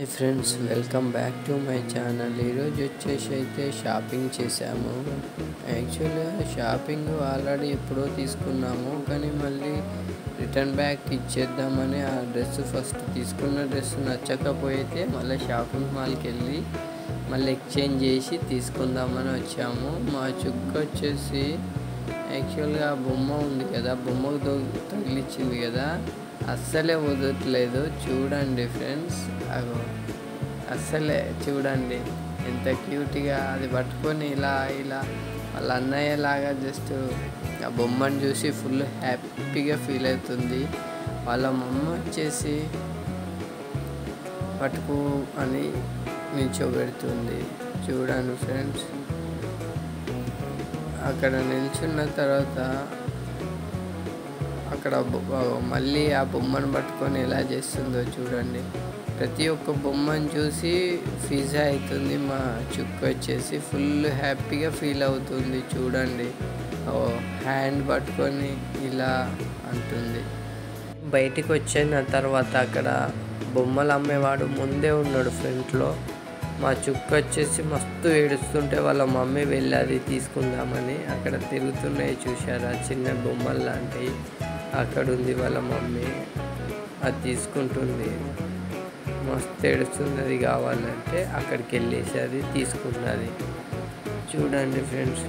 Hi friends, welcome back to my channel. ఈరోజు వచ్చేసి అయితే షాపింగ్ చేసాము. యాక్చువల్గా షాపింగ్ ఆల్రెడీ ఎప్పుడో తీసుకున్నాము, కానీ మళ్ళీ రిటర్న్ బ్యాక్ ఇచ్చేద్దామని ఆ డ్రెస్ ఫస్ట్ తీసుకున్న డ్రెస్ నచ్చకపోతే మళ్ళీ షాపింగ్ మాల్కి వెళ్ళి మళ్ళీ ఎక్స్చేంజ్ చేసి తీసుకుందామని వచ్చాము. మా చుక్క వచ్చేసి యాక్చువల్గా ఆ బొమ్మ ఉంది కదా, బొమ్మకు తగిలిచ్చింది కదా, అస్సలే వదలట్లేదు. చూడండి ఫ్రెండ్స్, అస్సలే చూడండి ఎంత క్యూట్గా అది పట్టుకొని ఇలా వాళ్ళ అన్నయ్య లాగా జస్ట్ ఆ బొమ్మను చూసి ఫుల్ హ్యాపీగా ఫీల్ అవుతుంది. వాళ్ళ మమ్మ వచ్చేసి పట్టుకు అని నిల్చోబెడుతుంది. చూడండి ఫ్రెండ్స్, అక్కడ నిల్చున్న తర్వాత అక్కడ మళ్ళీ ఆ బొమ్మను పట్టుకొని ఎలా చేస్తుందో చూడండి. ప్రతి ఒక్క బొమ్మను చూసి ఫిజా అవుతుంది. మా చుక్క వచ్చేసి ఫుల్ హ్యాపీగా ఫీల్ అవుతుంది. చూడండి, హ్యాండ్ పట్టుకొని ఇలా అంటుంది. బయటికి వచ్చిన తర్వాత అక్కడ బొమ్మలు అమ్మేవాడు ముందే ఉన్నాడు ఫ్రంట్లో. మా చుక్క వచ్చేసి మస్తు ఏడుస్తుంటే వాళ్ళ మమ్మీ వెళ్ళి అది తీసుకుందామని అక్కడ తిరుగుతున్నాయి. చూశారా, చిన్న బొమ్మలు లాంటివి. అక్కడ ఉంది వాళ్ళ మమ్మీ, అది తీసుకుంటుంది. మస్తు ఏడుస్తుంది. అది కావాలంటే అక్కడికి వెళ్ళేసి అది తీసుకున్నది. చూడండి ఫ్రెండ్స్.